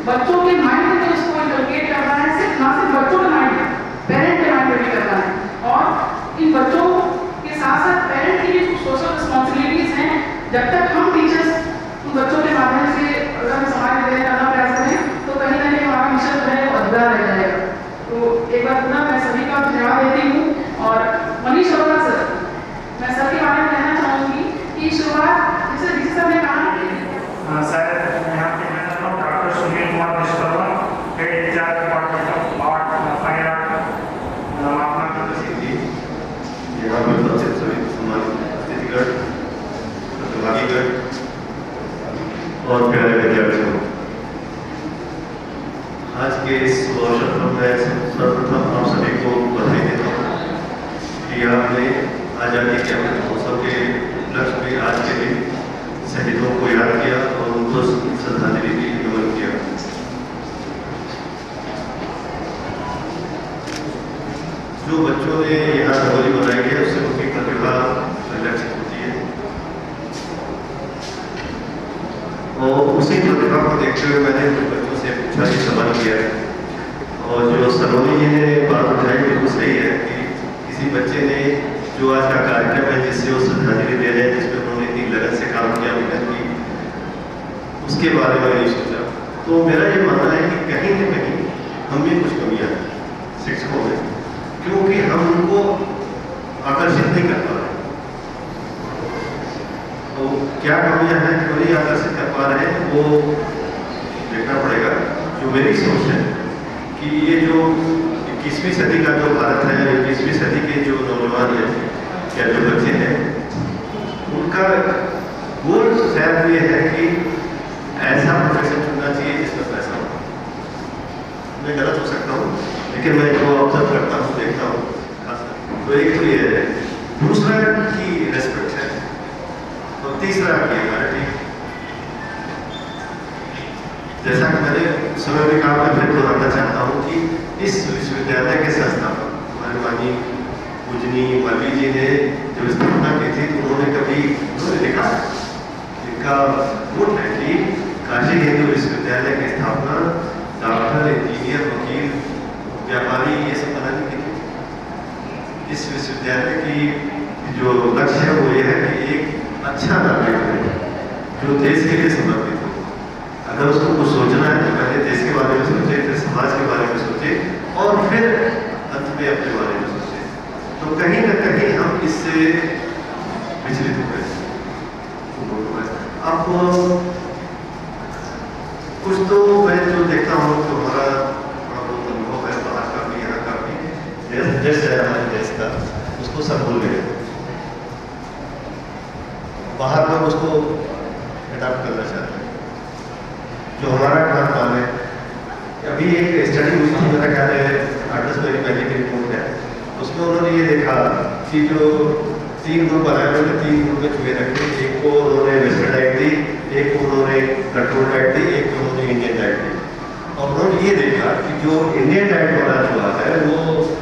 बच्चों के माइंड में इसको इंटरप्रेट करना है, सिर्फ ना सिर्फ बच्चों के माइंड में, पेरेंट के माइंड में भी करना है। और इन बच्चों के साथ साथ पेरेंट की भी कुछ सोशल रिस्पॉन्सिबिलिटीज हैं। जब तक हम टीचर्स उन बच्चों के माध्यम से अगर हम समाज में करना प्रयास करें तो कहीं ना कहीं हमारा मिशन जो है वो अधूरा रह जाएगा। तो एक बार पुनः मैं सभी का धन्यवाद देती हूँ। और मनीष अरोड़ा सर, मैं सर के बारे में कहना चाहूँगी कि शुरुआत जैसे ऋषि सर ने कहा और प्यारे विद्यार्थियों, आज के इस अवसर पर मैं सर्वप्रथम आप सभी को बधाई देता हूँ कि आपने आज़ादी के अमृत महोत्सव के उपलक्ष्य में आज के दिन शहीदों को याद किया और उनको श्रद्धांजलि की नमन किया। जो बच्चों ने यहाँ रंगोली बनाई है उससे उनकी प्रतिभा परिलक्षित होती है और उसी प्रतिभा को देखते हुए मैंने कुछ बच्चों से पूछा, ये सवाल किया और जो सलोनी जी ने बात उठाई बिल्कुल सही है कि किसी बच्चे ने जो आज का कार्यक्रम है जिससे वो श्रद्धांजलि दे रहे हैं, जिसमें उन्होंने इतनी लगन से काम किया, मेहनत की, उसके बारे में नहीं सोचा। तो मेरा ये मानना है कि कहीं न कहीं हम में कुछ कमियाँ हैं शिक्षकों में, क्योंकि हम उनको आकर्षित नहीं कर पा रहे। तो क्या कमियाँ हैं, क्यों नहीं आकर्षित कर पा रहे हैं, वो देखना पड़ेगा। जो मेरी सोच है कि ये जो 21वीं सदी का जो भारत है, 21वीं सदी के जो नौजवान हैं या जो बच्चे हैं, उनका गोल शायद ये है कि ऐसा प्रोफेशन चुनना चाहिए जिसमें पैसा हो। मैं गलत हो सकता हूँ, लेकिन मैं जो ऑब्जर्व करता हूँ, देखता हूँ खासकर, तो एक तो ये है, दूसरा की रेस्पेक्ट है और तीसरा की इक्वालिटी। जैसा कि मैंने समय में कहा, मैं फिर दोहराना चाहता हूँ कि इस विश्वविद्यालय के संस्थापक हमारे माननीय पूजनी मल्ली जी ने जब स्थापना की थी तो उन्होंने कभी लिखा, इनका गुण है कि काशी हिंदू विश्वविद्यालय की स्थापना डॉक्टर, इंजीनियर, वकील, व्यापारी ये सब बनाने की थी। इस विश्वविद्यालय की जो लक्ष्य है वो ये है कि एक अच्छा नागरिक हो जो देश के लिए समर्पित हो। अगर उसको कुछ सोचना है तो पहले देश के बारे में सोचे, फिर समाज के बारे में सोचे और फिर अंत में अपने बारे में सोचे। तो कहीं न कहीं हम इससे विचलित हो गए। अब कुछ तो मैं जो देखता हूँ तो हमारा थोड़ा बहुत अनुभव है बाहर का भी, यहाँ का भी, जैसे हमारे देश का, उसको सब भूल गए। बाहर लोग उसको अडॉप्ट करना चाहते हैं। जो हमारा खान पान है, अभी एक स्टडी हुई थी, मेरा ख्याल है 8-10 महीने पहले की रिपोर्ट है, उसमें उन्होंने ये देखा कि जो 3 ग्रुप बनाए हुए थे, 3 ग्रुप में चूहे रखे, एक को उन्होंने वेस्टर्न डाइट दी, एक को उन्होंने कंट्रोल डाइट दी, एक को उन्होंने इंडियन डाइट दी। और उन्होंने ये देखा कि जो इंडियन डाइट वाला चूहा है वो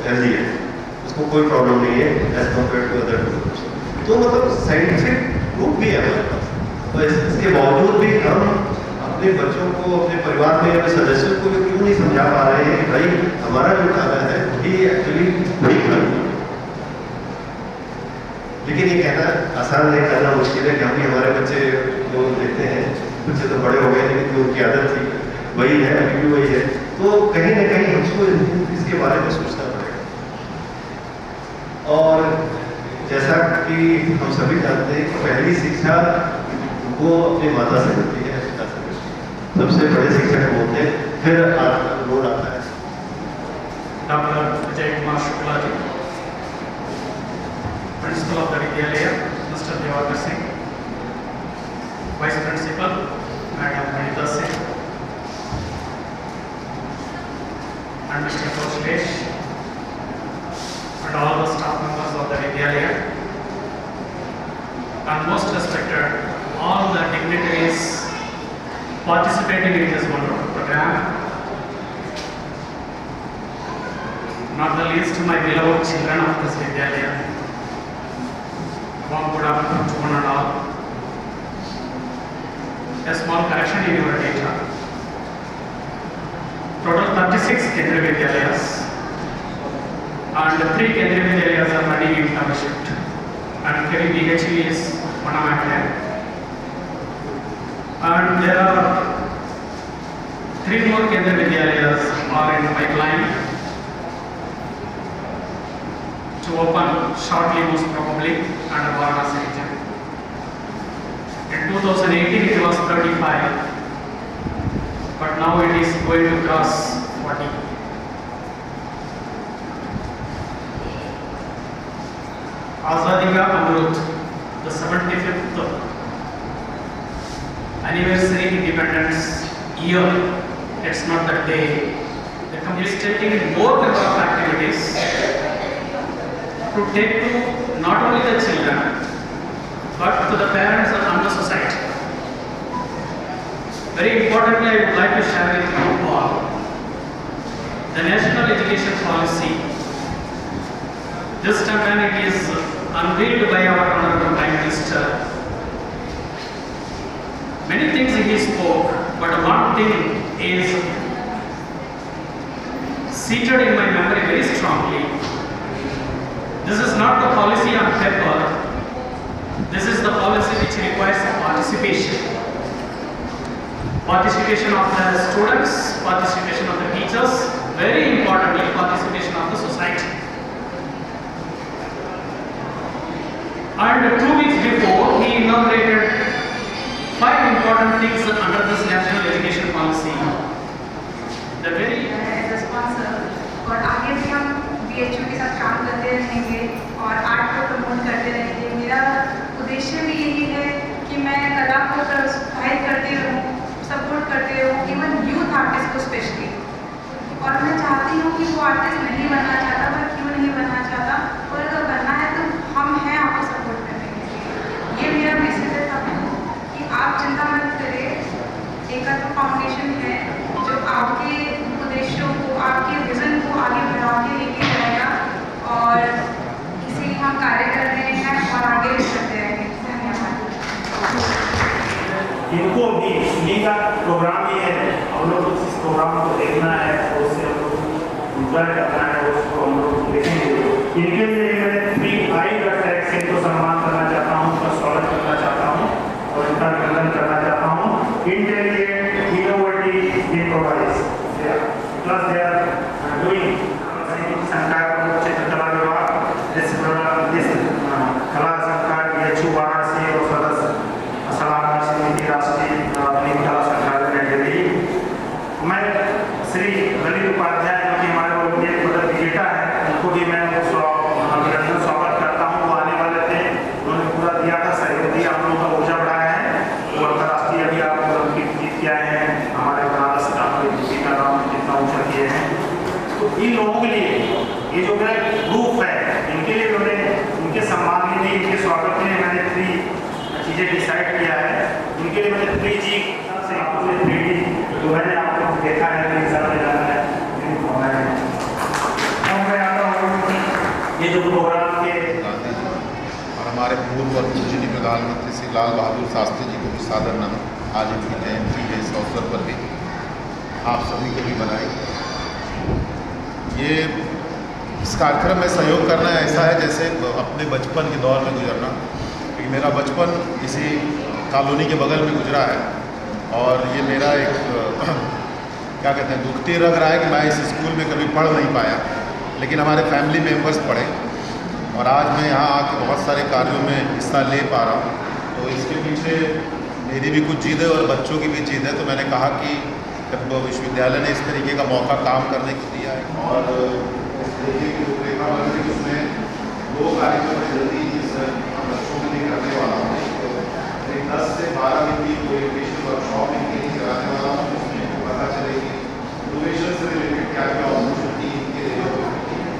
हेल्दी है, उसको कोई प्रॉब्लम नहीं है as compare to other groups. तो मतलब साइंटिफिक प्रूफ भी है हमारे पास, और इसके बावजूद भी हम अपने बच्चों को, अपने परिवार में अपने सदस्यों को क्यों नहीं समझा पा रहे हैं कि भाई हमारा जो खाना है वही एक्चुअली वही खाना है। लेकिन ये कहना आसान नहीं, करना मुश्किल है कि हम भी हमारे बच्चे जो देखते हैं, बच्चे तो बड़े हो गए लेकिन जो उनकी आदत थी वही है, अभी भी वही है। तो कहीं ना कहीं हमको इसके बारे में सोचना पड़ेगा। और जैसा कि हम सभी जानते हैं कि पहली शिक्षा वो अपनी माता से मिलती है, पिता से मिलती है, सबसे बड़े शिक्षक वो होते हैं, फिर रोल आता है। Doctor Vijay Kumar Shukla ji, principal of the vidyalaya, mister Diwakar Singh, vice principal madam Vanita Singh, and Mr. Koslesh, and all the staff members of the Vidyalaya, and most respected all the dignitaries participating in this wonderful program, not the least my beloved children of this Vidyalaya. Warm good afternoon to one and all. A small correction in your data. Total 36 Kendriya Vidyalayas and 3 Kendriya Vidyalayas are running in township, and Keri BHE is one of my plan. And there are 3 more Kendriya Vidyalayas are in the pipeline to open shortly, most probably, under Varanasi region. In 2018 it was 35. But now it is going to cross 40. Azadi Ka Amrut, the 75th anniversary independence year, it's not the day. The company is taking more number of activities to take to not only the children, but to the parents and the society. Very importantly, I would like to share with you all the National Education Policy. This time when it is unveiled by our Honorable Prime Minister, many things he spoke, but one thing is seated in my memory very strongly. This is not the policy on paper. This is the policy which requires participation. Participation of the students, participation of the teachers, very importantly participation of the society. And 2 weeks before he inaugurated 5 important things under this National Education Policy. The very sponsor और आगे भी हम BHU के साथ काम करते रहेंगे और आर्ट को प्रमोट करते रहेंगे। मेरा उद्देश्य भी यही है कि मैं कला को प्रोत्साहित करती रहूँ, सपोर्ट करते हो, इवन यूथ आर्टिस्ट को स्पेशली। और मैं चाहती हूँ कि वो आर्टिस्ट नहीं बनना चाहता, पर क्यों नहीं बनना चाहता, और अगर बनना है तो हम हैं आपको सपोर्ट करने के लिए। ये मेरा मैसेज है सबको कि आप चिंता मत करें। एकत्र फाउंडेशन है जो आपके उद्देश्यों को, आपके विजन को आगे बढ़ा के लेके जाएगा, और इसीलिए हम कार्य कर रहे हैं और आगे भी करते रहेंगे। धन्यवाद। इनको भी इन्हीं का प्रोग्राम ही है, हम लोग इस प्रोग्राम को देखना है और उससे हम लोग इंजॉय करना है, उसको हम लोग देखेंगे। इनके लिए मैं 3 हाई ब्लड टैक्स से इनको सम्मान करना चाहता हूँ, उनका स्वागत करना चाहता हूँ और इनका अभिनंदन करना चाहता हूँ। Intelligent innovative improvise plus they are doing संकाय चित्रकला विभाग इस कला संकाय BHU वाराणसी और सदस्य राष्ट्रीय कला संग्रहालय नई दिल्ली। मैं श्री ललित उपाध्याय जो कि हमारे ओलंपिक पदक विजेता है, उनको भी मैं अभिनंदन स्वागत करता हूँ। वो आने वाले थे, उन्होंने पूरा दिया था, सहयोग दिया, हम लोगों का ऊर्जा बढ़ाया है। वो अंतर्राष्ट्रीय अभी आप ओलंपिक जीत के आए हैं, हमारे बनारस का जीता नाम जितना ऊँचा किए हैं। तो इन लोगों के लिए ये जो मेरा ग्रुप है, इनके लिए मैंने उनके सम्मान के लिए, इनके स्वागत के लिए मैंने 3 चीज़ें डिसाइड किया है। इनके लिए मैंने 3G से आपको 3D जो है आपको देखा है ये जो प्रोग्राम के गांधी जी और हमारे पूर्व और पूजनीय प्रधानमंत्री श्री लाल बहादुर शास्त्री जी को भी सादर नमन। आज इनकी जयंती है, इस अवसर पर भी आप सभी को भी बधाई। ये इस कार्यक्रम में सहयोग करना ऐसा है जैसे अपने बचपन के दौर में गुजरना, क्योंकि मेरा बचपन इसी कॉलोनी के बगल में गुजरा है और ये मेरा एक क्या कहते हैं दुखती लग रहा है कि मैं इस स्कूल में कभी पढ़ नहीं पाया, लेकिन हमारे फैमिली मेम्बर्स पढ़े और आज मैं यहाँ आके बहुत सारे कार्यों में हिस्सा ले पा रहा हूँ। तो इसके पीछे मेरी भी कुछ जिद है और बच्चों की भी जिद है। तो मैंने कहा कि जब विश्वविद्यालय ने इस तरीके का मौका काम करने को दिया है और इस तरीके की रूपरेखा बन रही, उसमें 2 कार्यक्रम में जल्दी इस बच्चों के लिए करने वाला हूँ। 10 से 12 दिन की ओरिएंटेशन वर्कशॉप इनके लिए कराने वाला हूँ, जिसमें पता चलेगी इनोवेशन से रिलेटेड क्या क्या अपॉर्चुनिटी इनके लिए होती है।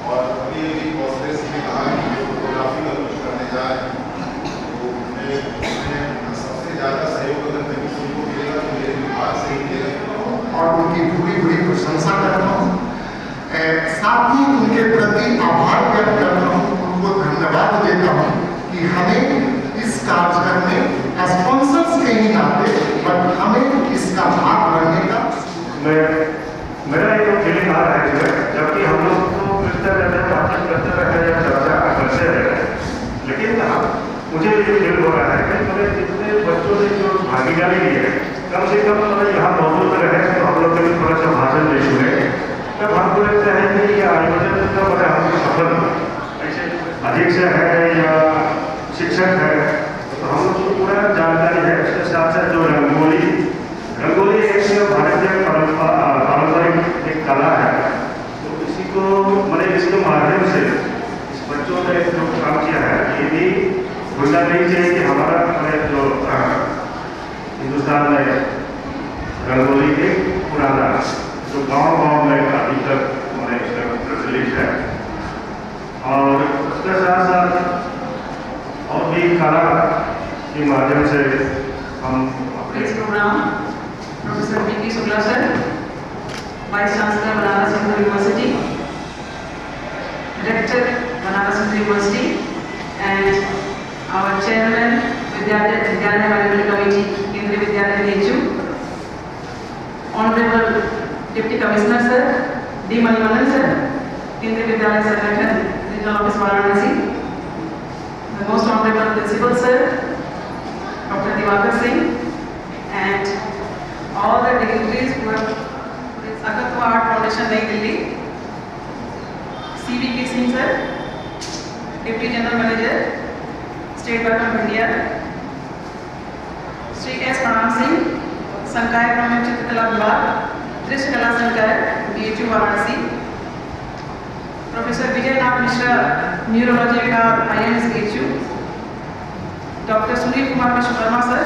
और अभी अभी कॉन्फ्रेंस में कहा कि जो फोटोग्राफी का कुछ करने जा रहे हैं तो उसमें सबसे ज़्यादा सहयोग अगर कहीं से उनको मिलेगा तो मेरे विभाग से ही मिलेगा और उनकी पूरी पूरी प्रशंसा करता हूँ। साथ ही उनके प्रति आभार व्यक्त करता हूँ, उनको धन्यवाद देता हूँ कि हमें इस कार्यक्रम में स्पॉन्सर्स के ही नाते बट हमें इसका भाग बनने का मेरा एक फीलिंग आ रहा है जबकि हम लोग तो मिलते रहते हैं, बातचीत करते रहते हैं, चर्चा करते रहते हैं, लेकिन मुझे ये फील हो रहा है कि मतलब जितने बच्चों ने जो भागीदारी ली है कम से कम मतलब यहाँ मौजूद रहे तो हम लोग कभी थोड़ा सा भाषण दे सुने। तब हमको लगता है कि ये आयोजन का मतलब हमको सफल ऐसे अध्यक्ष है या शिक्षक है तो हम लोग को पूरा जानकारी है। इसके साथ साथ जो रंगोली एक भारतीय पारंपरिक एक कला है, तो इसी को मतलब इसके माध्यम से इस बच्चों ने जो काम किया है ये भी भूलना नहीं चाहिए कि हमारा मतलब जो हिंदुस्तान में रंगोली के पुराना जो गाँव में अभी तक मतलब प्रचलित है और उसके साथ साथ और भी कला के माध्यम से हम इस program professor P Shukla sir, vice chancellor Banaras Hindu university, director Banaras Hindu university and our chairman विद्यालय management committee Kendriya Vidyalaya Nechu, honourable deputy commissioner sir D Manivannan sir, Kendriya Vidyalaya Sangathan regional office Varanasi, most honourable principal sir doctor Diwakar Singh and all the dignitaries who have Akatwa Art Foundation Nai Delhi, CVK Singh sir, Deputy General Manager, State Bank of India, Sri S. Pranam Singh, Sankai Pramukh Chitrkala Vibhag, Drisht Kala Sankai, BHU Varanasi, Professor Vijay Nath Mishra, Neurology Vicar, IIMS BHU, Dr. Sunil Kumar Vishwakarma sir,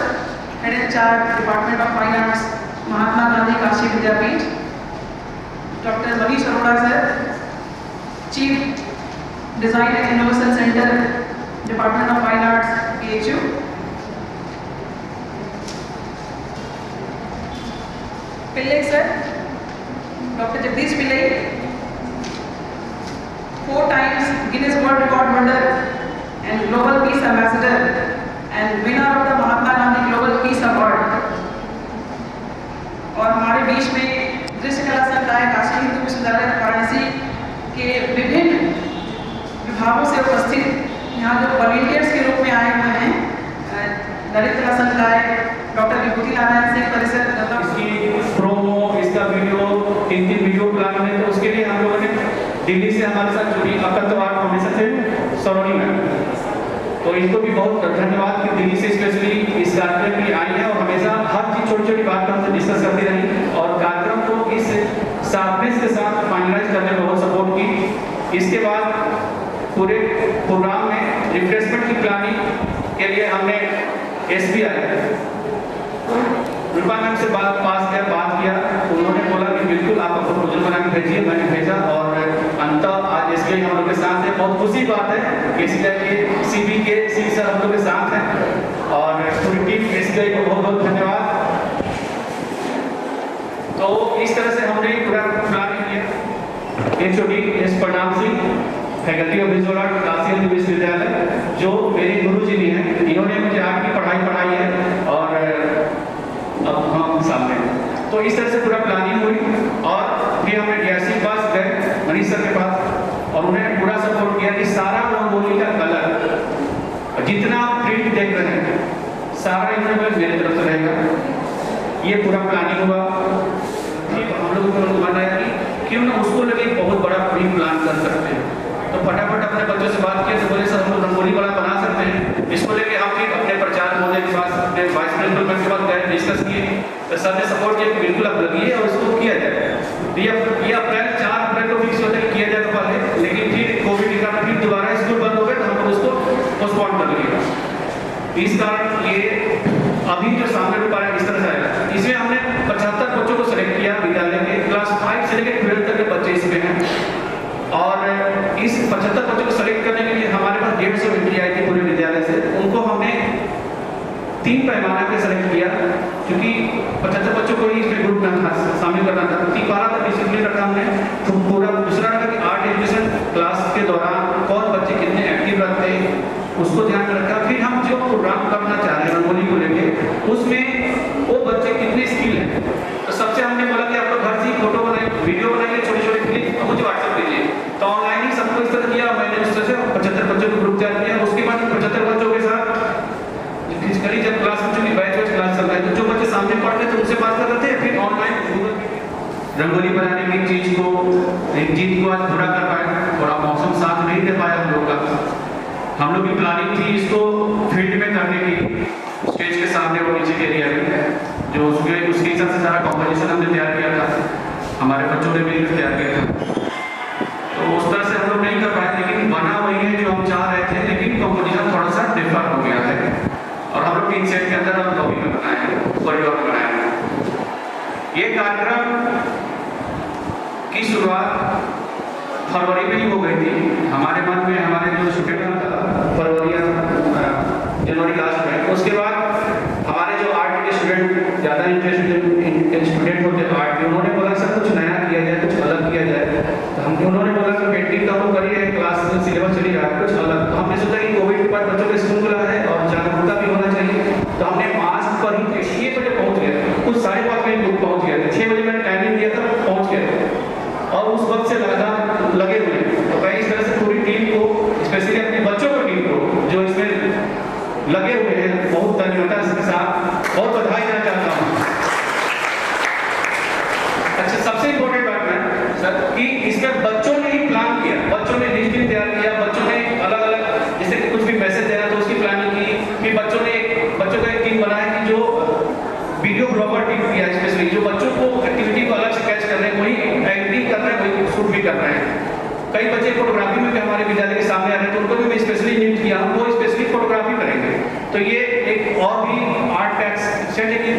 Head in charge Department of Fine Arts, Mahatma Gandhi Kashi Vidyapeeth, Dr. Manish Arora sir, Chief Design and Innovation Center, Department of Fine Arts, BHU, Pillai sir, Dr. Jagdish Pillai, 4 times Guinness World Record holder and Global Peace Ambassador and winner of the Mahatma Gandhi Global Peace Award। और हमारे बीच में दृश्य कला संकाय काशी हिंदू विश्वविद्यालय वाराणसी के विभिन्न विभागों से उपस्थित यहाँ जो वॉलंटियर्स के रूप में आए हुए हैं, ललित कला संकाय डॉक्टर विभूति नारायण सिंह परिसर, इसकी प्रोमो, इसका वीडियो 3 वीडियो प्लान है, तो उसके लिए हम लोगों ने दिल्ली से हमारे साथ जुड़ी अकत्वा आर्ट फाउंडेशन से सरोनी में, तो इनको भी बहुत धन्यवाद कि दिल्ली से स्पेशली इस कार्यक्रम के लिए आई है और हमेशा हर चीज छोटी छोटी बात हमसे डिस्कस करती रही और कार्यक्रम को इस शार्पनेस के साथ फाइनलाइज करने में बहुत सपोर्ट की। इसके बाद पूरे प्रोग्राम में रिफ्रेशमेंट की प्लानिंग के लिए हमने SBI रूपा मैम से बात किया, तो उन्होंने बोला कि बिल्कुल आप अपना प्रोजेक्ट बना के भेजिए। मैंने भेजा और अंत आज SBI हम लोग के साथ है। बहुत खुशी बात है कि SBI के CVK सिंह सर हम लोग के साथ हैं और पूरी टीम SBI को बहुत बहुत धन्यवाद। तो इस तरह से हमने पूरा प्लानिंग किया। HOD S. प्रणाम Singh, faculty of visual art Kashi Hindu विश्वविद्यालय, जो मेरे गुरुजी भी हैं। इन्होंने मुझे आर्ट की पढ़ाई पढ़ाई है और अब हम सामने हैं। तो इस तरह से पूरा प्लानिंग हुई और फिर हमने डीआरसी के पास गए, मनीष सर के पास, और उन्होंने पूरा सपोर्ट किया कि सारा रंगोली का कलर जितना प्रिंट देख रहे हैं सारा इन्होंने मेरे तरफ से रहेगा। ये पूरा प्लानिंग हुआ। फिर हम लोगों को बनाया कि क्यों ना उसको लगे बहुत बड़ा प्री प्लान कर सकते हैं। तो फटाफट अपने बच्चों से बात किया तो बोले सर हम लोग रंगोली बड़ा बना सकते हैं। इसको लेके हम फिर अपने प्रचार महोदय के पास, अपने वाइस प्रिंसिपल के पास गए, डिस्कस किए, तो सर ने सपोर्ट किया कि बिल्कुल अब लगिए और उसको किया जाए। तो ये अप्रैल 4 अप्रैल को फिक्स होता है किया जाए तो पहले, लेकिन फिर कोविड के कारण फिर दोबारा स्कूल बंद हो गए तो हम लोग उसको पोस्टपोन कर दिया। इस कारण ये अभी जो सामने रूप आया इस तरह से आएगा। इसमें हमने 75 बच्चों को सेलेक्ट किया विद्यालय के, क्लास 5 से लेकर 12 तक के बच्चे इसमें हैं। और इस 75 बच्चों को सेलेक्ट करने के लिए हमारे पास 150 एंट्री आई थी पूरे विद्यालय से। उनको हमने 3 पैमाना पे सेलेक्ट किया, क्योंकि 75 बच्चों को ही इसमें ग्रुप में शामिल करना था। पहला तो डिसिप्लिन रखा हमने, तो पूरा दूसरा रखा कि आर्ट एजुकेशन क्लास के दौरान कौन बच्चे कितने एक्टिव रहते हैं उसको ध्यान में रखा। फिर हम जो प्रोग्राम करना चाह रहे हैं रंगोली को लेके, उसमें वो बच्चे कितने स्किल हैं। तो सबसे हमने बोला कि आप लोग घर से ही फोटो बनाइए, वीडियो बनाइए, छोटे छोटे क्लिप मुझे व्हाट्सएप कीजिए। तो ऑनलाइन ही सबको इस तरह किया। मैंने इस तरह से 75 बच्चों को ग्रुप तैयार किया। उसके बाद 75 बच्चों के साथ फिजिकली जब क्लास बच्चों की बैच क्लास चल रहा है तो जो बच्चे सामने पढ़ रहे थे उनसे बात कर रहे थे। फिर ऑनलाइन रंगोली बनाने की चीज को आज पूरा कर पाए। थोड़ा मौसम साथ नहीं दे पाया हम लोग का। हम लोग की प्लानिंग थी इसको फील्ड में करने की, स्टेज के सामने और नीचे के एरिया में, जो उसके हिसाब से सारा कॉम्पोजिशन हमने तैयार किया था, हमारे बच्चों ने मिलकर तैयार किया था। तो उस तरह से हम लोग नहीं कर पाए, लेकिन बना वही है जो हम चाह रहे थे, लेकिन कॉम्पोजिशन थोड़ा सा डिफर हो गया है। और हम लोग 3 सेट के अंदर हम कॉपी में बनाए हैं, कॉरिडोर में बनाए हैं। ये कार्यक्रम की शुरुआत फरवरी में ही हो गई थी। हमारे मन में हमारे जो स्टूडेंट था फरवरी या जनवरी लास्ट में, उसके बाद हमारे जो आर्ट के स्टूडेंट ज़्यादा इंटरेस्टेड स्टूडेंट होते हैं आर्ट के, उन्होंने बोला सर कुछ नया किया जाए, कुछ अलग किया जाए। तो हम उन्होंने बोला कि पेंटिंग का तो करिए, क्लास सिलेबस चली रहा है, कुछ अलग। तो हमने सोचा कि कोविड के बाद बच्चों का स्कूल खुला है और जागरूकता भी होना चाहिए, तो हमने मास्क पर ही 6 बजे पहुँच गए। कुछ 5:30 बजे लोग पहुँच गए थे। 6 बजे मैंने टाइमिंग दिया था, पहुँच गए थे और उस वक्त से लगातार लगे हुए। तो मैं इस तरह से पूरी टीम को, स्पेशली अपने बच्चों की टीम को जो इसमें लगे हुए हैं, बहुत धन्यवाद के साथ बहुत बधाई देना चाहता हूँ। अच्छा, सबसे इम्पोर्टेंट बात है सर कि इसमें बच्चों ने ही प्लान किया, बच्चों ने लिस्ट भी तैयार किया, बच्चों ने अलग अलग जैसे कुछ भी मैसेज देना तो उसकी प्लानिंग की। फिर बच्चों का एक टीम बनाया कि जो वीडियो ब्लॉगर टीम किया, स्पेशली जो बच्चों को एक्टिविटी को अलग से कैच कर रहे हैं, वही एक्टिंग कर रहे हैं, वही शूट भी कर रहे हैं। कई बच्चे फोटोग्राफी में भी हमारे विद्यालय के सामने आ रहे हैं, तो उनको भी मैं स्पेशली नियुक्त किया, हम वो स्पेशली फोटोग्राफी करेंगे। तो ये एक और भी आर्ट का सेट है कि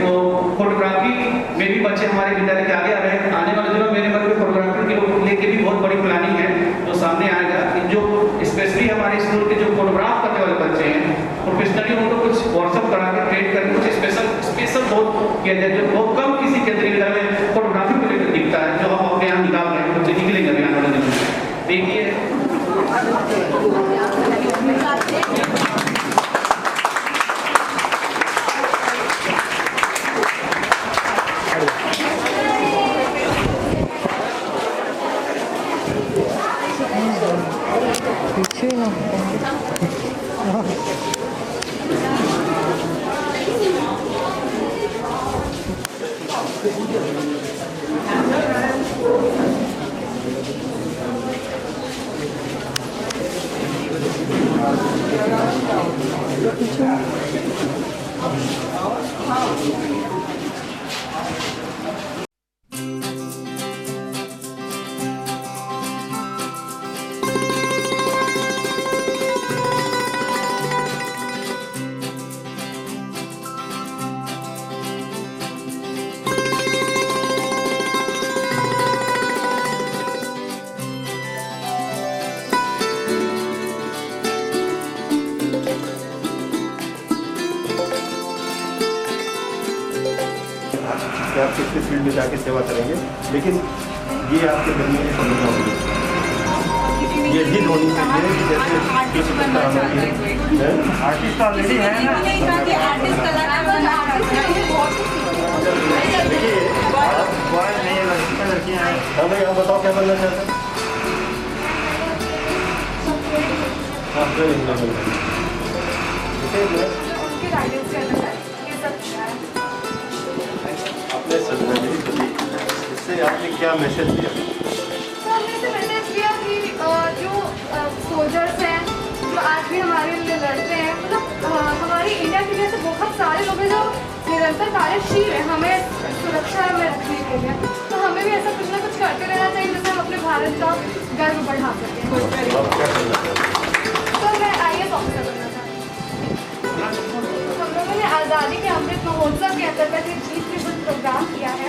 फोटोग्राफी में भी बच्चे हमारे विद्यालय के आगे आ रहे हैं। आने वाले दिनों मेरे मन में फोटोग्राफी के लेके भी बहुत बड़ी प्लानिंग है जो सामने आएगा। जो स्पेशली हमारे स्कूल के जो फोटोग्राफ करने वाले बच्चे हैं, प्रोफेशनली उनको कुछ वर्कशॉप करा के ट्रेन करके कुछ स्पेशल बहुत किया जाए, जो बहुत कम किसी केंद्रीय विद्यालय में फोटोग्राफी को लेकर दिखता है, जो हम अपने यहाँ निकाल रहे हैं, बच्चे निकलेंगे अभी आने वाले दिनों में। देखिए कि आप किस फील्ड में जाके सेवा करेंगे, लेकिन ये आपके मन में समझना होगी, ये जिद होनी चाहिए कि जैसे आर्टिस्ट बनना चाहता है कोई आर्टिस्ट ऑलरेडी है ना। नहीं कहा कि आर्टिस्ट कलाकार बनना चाहता है देखिए बॉयज नहीं है, लड़कियाँ हैं। हाँ भाई आप बताओ क्या बनना चाहते हैं? हाँ फिर इंग्लिश में उनके गाइडेंस के अंदर ये सब किया है। आपने श्रद्धांजलि दी, इससे आपने क्या मैसेज दिया? तो हमने इसे मैसेज किया कि जो सोल्जर्स हैं जो आज भी हमारे लिए लड़ते हैं, मतलब हमारी इंडिया के जैसे बहुत सारे लोग हैं जो निरंतर कार्यशील है हमें सुरक्षा में रखने के लिए, तो हमें भी ऐसा कुछ ना कुछ करते रहना चाहिए जिससे हम अपने भारत का गर्व बढ़ा सकें। आप क्या करना चाहते हैं? तो मैं IAS ऑफिसर बनना चाहती हूँ। हम लोगों ने आज़ादी के अमृत महोत्सव के अंतर्गत एक जीत प्रोग्राम किया है